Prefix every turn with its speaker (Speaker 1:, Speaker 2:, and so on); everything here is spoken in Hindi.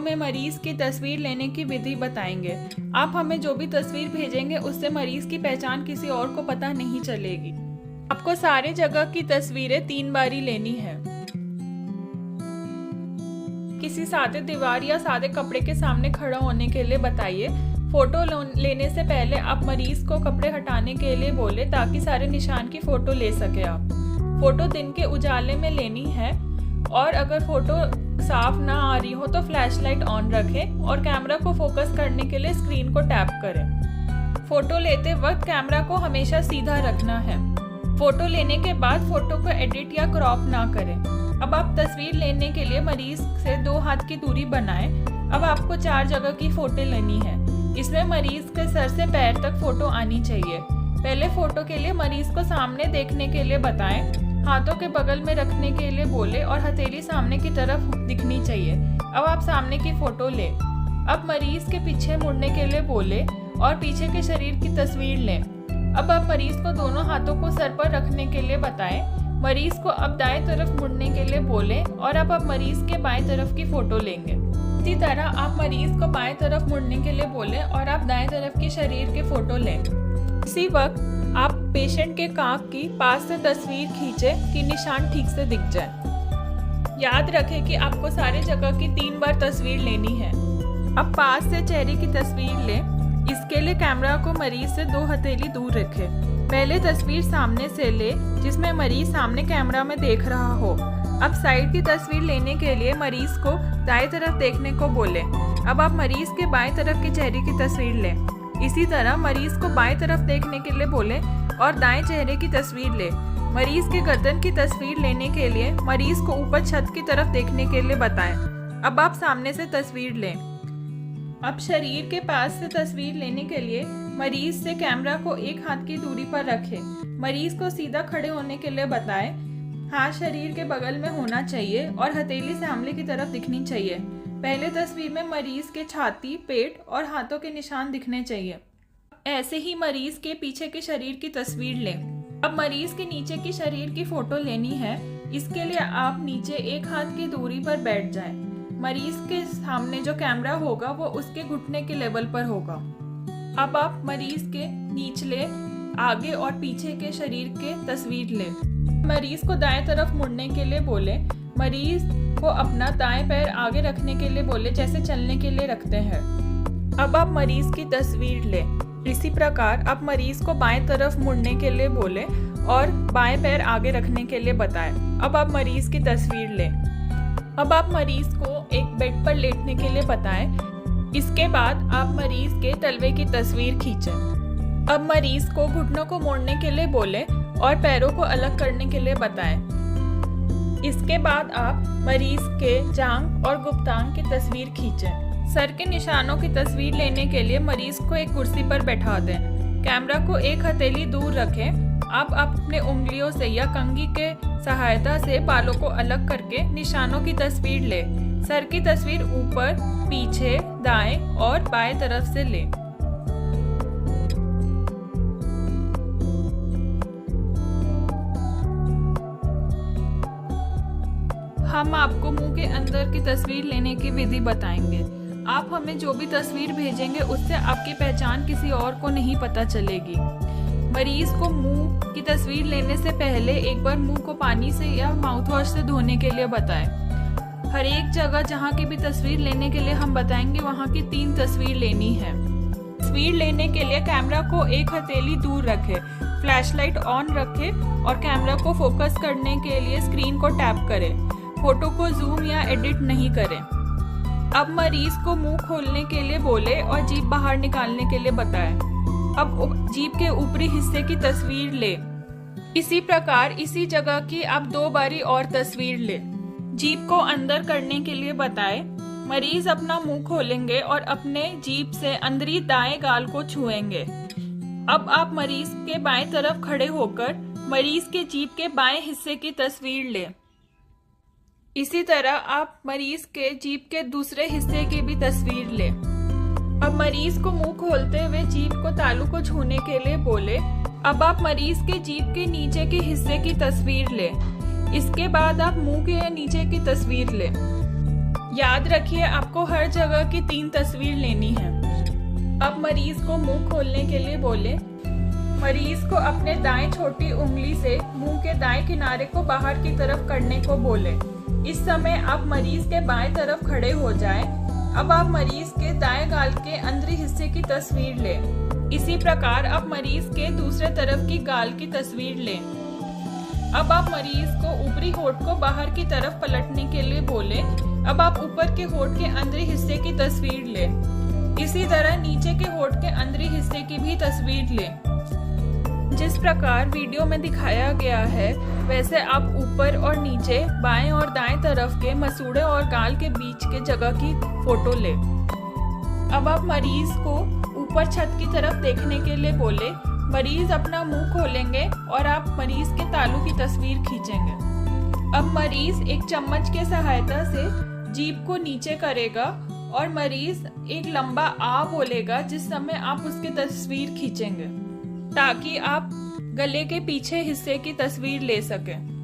Speaker 1: में मरीज की तस्वीर लेने की विधि बताएंगे। आप हमें जो भी तस्वीर भेजेंगे उससे मरीज की पहचान किसी और को पता नहीं चलेगी। आपको सारे जगह की तस्वीरें 3 बारी लेनी है। किसी सादे दीवार या सादे कपड़े के सामने खड़ा होने के लिए बताइए। फोटो लेने से पहले आप मरीज को कपड़े हटाने के लिए बोले ताकि सारे निशान की फोटो ले सके आप। फोटो दिन के उजाले में लेनी है और अगर फोटो साफ ना आ रही हो तो फ्लैशलाइट ऑन रखें और कैमरा को फोकस करने के लिए स्क्रीन को टैप करें। फोटो लेते वक्त कैमरा को हमेशा सीधा रखना है। फोटो लेने के बाद फोटो को एडिट या क्रॉप ना करें। अब आप तस्वीर लेने के लिए मरीज से 2 हाथ की दूरी बनाएं। अब आपको 4 जगह की फोटो लेनी है। इसमें मरीज के सर से पैर तक फोटो आनी चाहिए। पहले फोटो के लिए मरीज को सामने देखने के लिए बताएं। हाथों के बगल में रखने के लिए बोले और हथेली सामने की तरफ दिखनी चाहिए। अब आप सामने की फोटो लें। अब मरीज के पीछे मुड़ने के लिए बोले और पीछे के शरीर की तस्वीर लें। अब आप मरीज को दोनों हाथों को सर पर रखने के लिए बताएं। मरीज को अब दाएं तरफ मुड़ने के लिए बोले और अब आप मरीज के बाएं तरफ की फोटो लेंगे। इसी तरह आप मरीज को बाएं तरफ मुड़ने के लिए बोले और आप दाएं तरफ की शरीर के फोटो लें। इसी वक्त आप पेशेंट के कांख की पास से तस्वीर खींचें कि निशान ठीक से दिख जाए। याद रखें कि आपको सारे जगह की 3 बार तस्वीर लेनी है। अब पास से चेहरे की तस्वीर लें। इसके लिए कैमरा को मरीज से 2 हथेली दूर रखें। पहले तस्वीर सामने से ले जिसमें मरीज सामने कैमरा में देख रहा हो। अब साइड की तस्वीर लेने के लिए मरीज को दाएं तरफ देखने को बोले। अब आप मरीज के बाएं तरफ के चेहरे की तस्वीर लें। इसी तरह मरीज को बाएं तरफ देखने के लिए बोले और दाएं चेहरे की तस्वीर ले। मरीज के गर्दन की तस्वीर लेने के लिए मरीज को ऊपर छत की तरफ देखने के लिए बताएं। अब आप सामने से तस्वीर लें। अब शरीर के पास से तस्वीर लेने के लिए मरीज से कैमरा को 1 हाथ की दूरी पर रखें। मरीज को सीधा खड़े होने के लिए बताएं। हाथ शरीर के बगल में होना चाहिए और हथेली सामने की तरफ दिखनी चाहिए। पहले तस्वीर में मरीज के छाती, पेट और हाथों के निशान दिखने चाहिए। ऐसे ही मरीज के पीछे के शरीर की तस्वीर लें। अब मरीज के नीचे की शरीर की फोटो लेनी है। इसके लिए आप नीचे 1 हाथ की दूरी पर बैठ जाएं। मरीज के सामने जो कैमरा होगा वो उसके घुटने के लेवल पर होगा। अब आप मरीज के निचले, आगे और पीछे के शरीर के तस्वीर लें। मरीज को दाएं तरफ मुड़ने के लिए बोले। मरीज को अपना दाएं पैर आगे रखने के लिए बोले जैसे चलने के लिए रखते हैं। अब आप मरीज की तस्वीर लें। इसी प्रकार आप मरीज को बाएं तरफ मुड़ने के लिए बोले और बाएं पैर आगे रखने के लिए बताएं। अब आप मरीज की तस्वीर लें। अब आप मरीज को एक बेड पर लेटने के लिए बताएं। इसके बाद आप मरीज के तलवे की तस्वीर खींचें। अब मरीज को घुटनों को मोड़ने के लिए बोले और पैरों को अलग करने के लिए बताएं। इसके बाद आप मरीज के जांघ और गुप्तांग की तस्वीर खींचें। सर के निशानों की तस्वीर लेने के लिए मरीज को एक कुर्सी पर बैठा दें। कैमरा को 1 हथेली दूर रखें। आप अपने उंगलियों से या कंघी के सहायता से बालों को अलग करके निशानों की तस्वीर लें। सर की तस्वीर ऊपर, पीछे, दाएं और बाएं तरफ से लें। हम आपको मुंह के अंदर की तस्वीर लेने की विधि बताएंगे। आप हमें जो भी तस्वीर भेजेंगे उससे आपकी पहचान किसी और को नहीं पता चलेगी। मरीज को मुंह की तस्वीर लेने से पहले एक बार मुंह को पानी से या माउथ वॉश से धोने के लिए बताएं। हर एक जगह जहाँ की भी तस्वीर लेने के लिए हम बताएंगे वहाँ की 3 तस्वीर लेनी है। तस्वीर लेने के लिए कैमरा को 1 हथेली दूर रखें, फ्लैशलाइट ऑन रखें और कैमरा को फोकस करने के लिए स्क्रीन को टैप करें। फोटो को जूम या एडिट नहीं करें। अब मरीज को मुंह खोलने के लिए बोले और जीभ बाहर निकालने के लिए बताएं। अब जीभ के ऊपरी हिस्से की तस्वीर लें। इसी प्रकार इसी जगह की आप 2 बारी और तस्वीर लें। जीभ को अंदर करने के लिए बताएं। मरीज अपना मुंह खोलेंगे और अपने जीभ से अंदरी दाएं गाल को छुएंगे। अब आप मरीज के बाएं तरफ खड़े होकर मरीज के जीभ के बाएं हिस्से की तस्वीर लें। इसी तरह आप मरीज के जीभ के दूसरे हिस्से की भी तस्वीर लें। अब मरीज को मुंह खोलते हुए जीभ को तालू को छूने के लिए बोले। अब आप मरीज के जीभ के नीचे के हिस्से की तस्वीर लें। इसके बाद आप मुंह के नीचे की तस्वीर लें। याद रखिए आपको हर जगह की 3 तस्वीर लेनी है। अब मरीज को मुंह खोलने के लिए बोले। मरीज को अपने दाएं छोटी उंगली से मुंह के दाएं किनारे को बाहर की तरफ करने को बोले। इस समय आप मरीज के बाएं तरफ खड़े हो जाएं। अब आप मरीज के दाएं गाल के अंदरी हिस्से की तस्वीर लें। इसी प्रकार आप मरीज के दूसरे तरफ की गाल की तस्वीर लें। अब आप मरीज को ऊपरी होठ को बाहर की तरफ पलटने के लिए बोले। अब आप ऊपर के होठ के अंदरी हिस्से की तस्वीर लें। इसी तरह नीचे के होठ के अंदरी हिस्से की भी तस्वीर लें। जिस प्रकार वीडियो में दिखाया गया है वैसे आप ऊपर और नीचे, बाएं और दाएं तरफ के मसूड़े और गाल के बीच के जगह की फोटो लें। अब आप मरीज को ऊपर छत की तरफ देखने के लिए बोले। मरीज अपना मुंह खोलेंगे और आप मरीज के तालू की तस्वीर खींचेंगे। अब मरीज एक चम्मच के सहायता से जीभ को नीचे करेगा और मरीज एक लंबा आ बोलेगा जिस समय आप उसकी तस्वीर खींचेंगे ताकि आप गले के पीछे हिस्से की तस्वीर ले सकें।